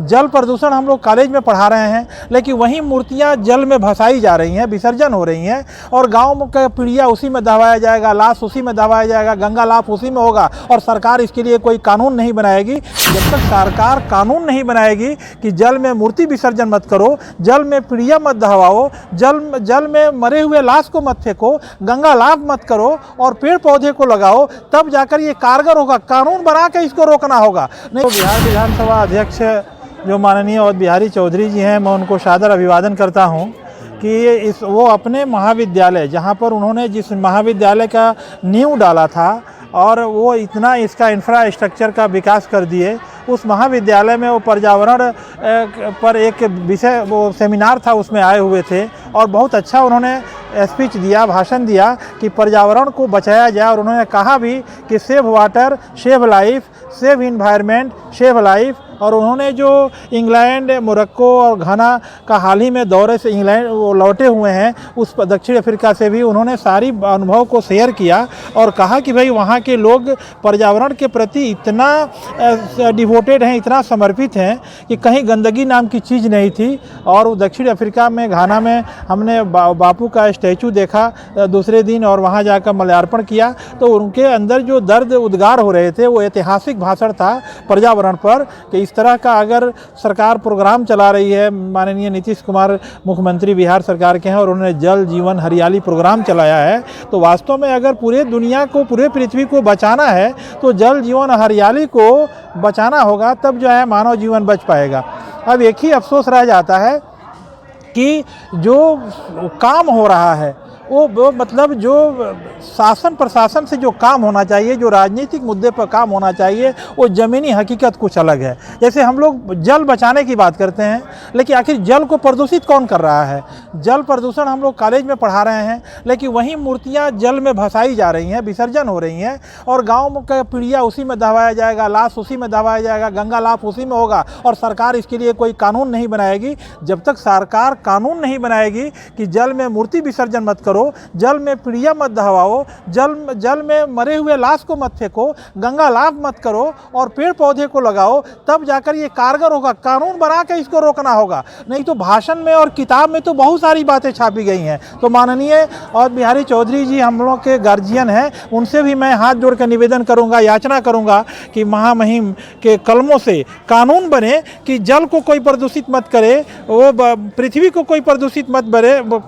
जल प्रदूषण हम लोग कॉलेज में पढ़ा रहे हैं, लेकिन वही मूर्तियां जल में भसाई जा रही हैं, विसर्जन हो रही हैं और गांव का पीढ़िया उसी में दबाया जाएगा, लाश उसी में दबाया जाएगा, गंगा लाभ उसी में होगा और सरकार इसके लिए कोई कानून नहीं बनाएगी। जब तक सरकार कानून नहीं बनाएगी कि जल में मूर्ति विसर्जन मत करो, जल में पीढ़िया मत दहवाओ, जल में मरे हुए लाश को मत फेंको, गंगा लाभ मत करो और पेड़ पौधे को लगाओ, तब जाकर ये कारगर होगा। कानून बना के इसको रोकना होगा। नहीं तो बिहार विधानसभा अध्यक्ष जो माननीय अवध बिहारी चौधरी जी हैं, मैं उनको सादर अभिवादन करता हूं कि वो अपने महाविद्यालय, जहां पर उन्होंने जिस महाविद्यालय का नींव डाला था और वो इतना इसका इंफ्रास्ट्रक्चर का विकास कर दिए, उस महाविद्यालय में वो पर्यावरण पर एक विषय वो सेमिनार था, उसमें आए हुए थे और बहुत अच्छा उन्होंने स्पीच दिया, भाषण दिया कि पर्यावरण को बचाया जाए। और उन्होंने कहा भी कि save water save life, save environment save life. और उन्होंने जो इंग्लैंड, मोरक्को और घाना का हाल ही में दौरे से इंग्लैंड वो लौटे हुए हैं, उस दक्षिण अफ्रीका से भी उन्होंने सारी अनुभव को शेयर किया और कहा कि भाई वहाँ के लोग पर्यावरण के प्रति इतना डिवोटेड हैं, इतना समर्पित हैं कि कहीं गंदगी नाम की चीज़ नहीं थी। और वो दक्षिण अफ्रीका में घाना में हमने बापू का स्टैचू देखा दूसरे दिन और वहाँ जाकर माल्यार्पण किया, तो उनके अंदर जो दर्द उद्गार हो रहे थे, वो ऐतिहासिक भाषण था पर्यावरण पर कि इस तरह का अगर सरकार प्रोग्राम चला रही है। माननीय नीतीश कुमार मुख्यमंत्री बिहार सरकार के हैं और उन्होंने जल जीवन हरियाली प्रोग्राम चलाया है, तो वास्तव में अगर पूरे दुनिया को, पूरे पृथ्वी को बचाना है तो जल जीवन हरियाली को बचाना होगा, तब जो है मानव जीवन बच पाएगा। अब एक ही अफसोस रह जाता है कि जो काम हो रहा है वो मतलब जो शासन प्रशासन से जो काम होना चाहिए, जो राजनीतिक मुद्दे पर काम होना चाहिए, वो ज़मीनी हकीकत कुछ अलग है। जैसे हम लोग जल बचाने की बात करते हैं, लेकिन आखिर जल को प्रदूषित कौन कर रहा है? जल प्रदूषण हम लोग कॉलेज में पढ़ा रहे हैं, लेकिन वही मूर्तियाँ जल में भसाई जा रही हैं, विसर्जन हो रही हैं और गाँव का पीढ़िया उसी में दबाया जाएगा, लाश उसी में दबाया जाएगा, गंगा लाभ उसी में होगा और सरकार इसके लिए कोई कानून नहीं बनाएगी। जब तक सरकार कानून नहीं बनाएगी कि जल में मूर्ति विसर्जन मत करो, जल में पीढ़िया मत दहवाओ, जल में मरे हुए लाश को मत फेंको, गंगा लाभ मत करो और पेड़ पौधे को लगाओ, तब जाकर ये कारगर होगा। कानून बना के इसको रोकना होगा। नहीं तो भाषण में और किताब में तो बहुत सारी बातें छापी गई हैं। तो माननीय अवध बिहारी चौधरी जी हम लोग के गार्जियन हैं, उनसे भी मैं हाथ जोड़ कर निवेदन करूंगा, याचना करूंगा कि महामहिम के कलमों से कानून बने कि जल को कोई प्रदूषित मत करे, वो पृथ्वी को कोई प्रदूषित मत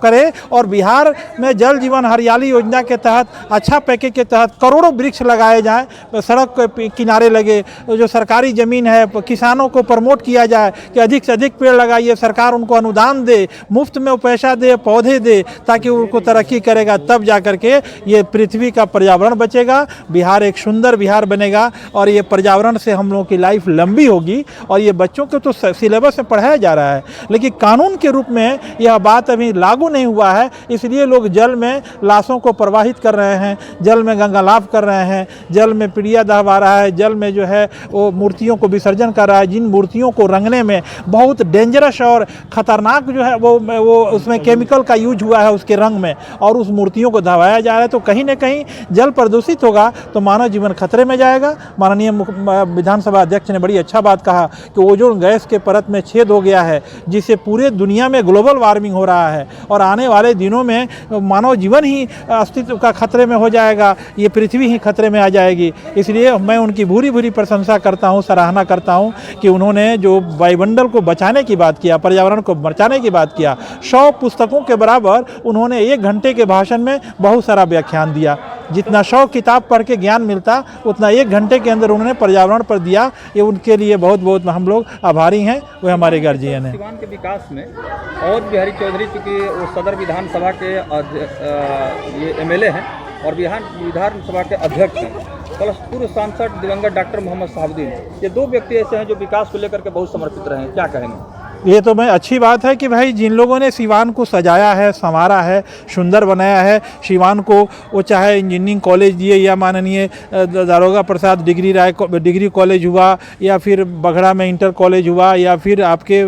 करे और बिहार में जल जीवन हरियाली योजना के तहत, अच्छा पैकेज के तहत करोड़ों वृक्ष लगाए जाएं, सड़क के किनारे लगे, जो सरकारी ज़मीन है किसानों को प्रमोट किया जाए कि अधिक से अधिक पेड़ लगाइए, सरकार उनको अनुदान दे, मुफ्त में पैसा दे, पौधे दे, ताकि उनको तरक्की करेगा, तब जा कर के ये पृथ्वी का पर्यावरण बचेगा, बिहार एक सुंदर बिहार बनेगा और ये पर्यावरण से हम लोगों की लाइफ लंबी होगी। और ये बच्चों को तो सिलेबस में पढ़ाया जा रहा है, लेकिन कानून के रूप में यह बात अभी लागू नहीं हुआ है, इसलिए लोग जल में लाशों को प्रवाहित कर रहे हैं, जल में गंगा लाभ कर रहे हैं, जल में पीढ़िया दहवा रहा है, जल में जो है वो मूर्तियों को विसर्जन कर रहा है, जिन मूर्तियों को रंगने में बहुत डेंजरस और ख़तरनाक जो है वो उसमें केमिकल का यूज हुआ है उसके रंग में, और उस मूर्तियों को दबाया जा रहा है। तो कहीं ना कहीं जल प्रदूषित होगा तो मानव जीवन खतरे में जाएगा। माननीय विधानसभा अध्यक्ष ने बड़ी अच्छा बात कहा कि ओजोन गैस के परत में छेद हो गया है, जिससे पूरे दुनिया में ग्लोबल वार्मिंग हो रहा है और आने वाले दिनों में मानव जीवन ही अस्तित्व का खतरे में हो जाएगा, ये पृथ्वी ही खतरे में आ जाएगी। इसलिए मैं उनकी भूरी भूरी प्रशंसा करता हूँ, सराहना करता हूँ कि उन्होंने जो वायुमंडल को बचाने की बात किया, पर्यावरण को बचाने की बात किया, 100 पुस्तकों के बराबर उन्होंने 1 घंटे के भाषण में बहुत सारा व्याख्यान दिया। जितना 100 किताब पढ़ के ज्ञान मिलता, उतना 1 घंटे के अंदर उन्होंने पर्यावरण पर दिया। ये उनके लिए बहुत बहुत हम लोग आभारी हैं, वो हमारे गार्जियन हैं। सीवान के विकास में अवध बिहारी चौधरी चूँकि वो सदर विधानसभा के ये MLA हैं और बिहार विधानसभा के अध्यक्ष हैं, प्लस पूर्व सांसद दिवंगत डॉक्टर मोहम्मद शहाबुद्दीन, ये 2 व्यक्ति ऐसे हैं जो विकास को लेकर के बहुत समर्पित रहे हैं, क्या कहेंगे? ये तो मैं अच्छी बात है कि भाई जिन लोगों ने सीवान को सजाया है, संवारा है, सुंदर बनाया है, सीवान को वो चाहे इंजीनियरिंग कॉलेज दिए या माननीय दारोगा प्रसाद डिग्री कॉलेज हुआ या फिर बघड़ा में इंटर कॉलेज हुआ या फिर आपके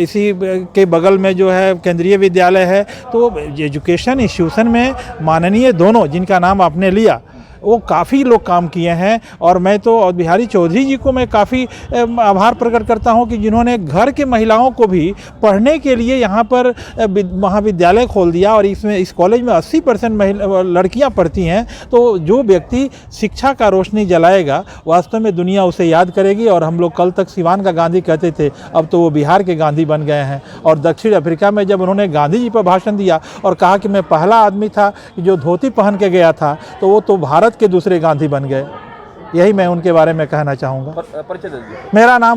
इसी के बगल में जो है केंद्रीय विद्यालय है, तो एजुकेशन इंस्टीट्यूशन में माननीय दोनों जिनका नाम आपने लिया, वो काफ़ी लोग काम किए हैं। और मैं तो अवध बिहारी चौधरी जी को मैं काफ़ी आभार प्रकट करता हूं कि जिन्होंने घर के महिलाओं को भी पढ़ने के लिए यहाँ पर महाविद्यालय खोल दिया, और इसमें इस कॉलेज में 80% लड़कियाँ पढ़ती हैं। तो जो व्यक्ति शिक्षा का रोशनी जलाएगा वास्तव में दुनिया उसे याद करेगी। और हम लोग कल तक सिवान का गांधी कहते थे, अब तो वो बिहार के गांधी बन गए हैं। और दक्षिण अफ्रीका में जब उन्होंने गांधी जी पर भाषण दिया और कहा कि मैं पहला आदमी था जो धोती पहन के गया था, तो वो तो भारत के दूसरे गांधी बन गए। यही मैं उनके बारे में कहना चाहूँगा। परिचय दीजिए। मेरा नाम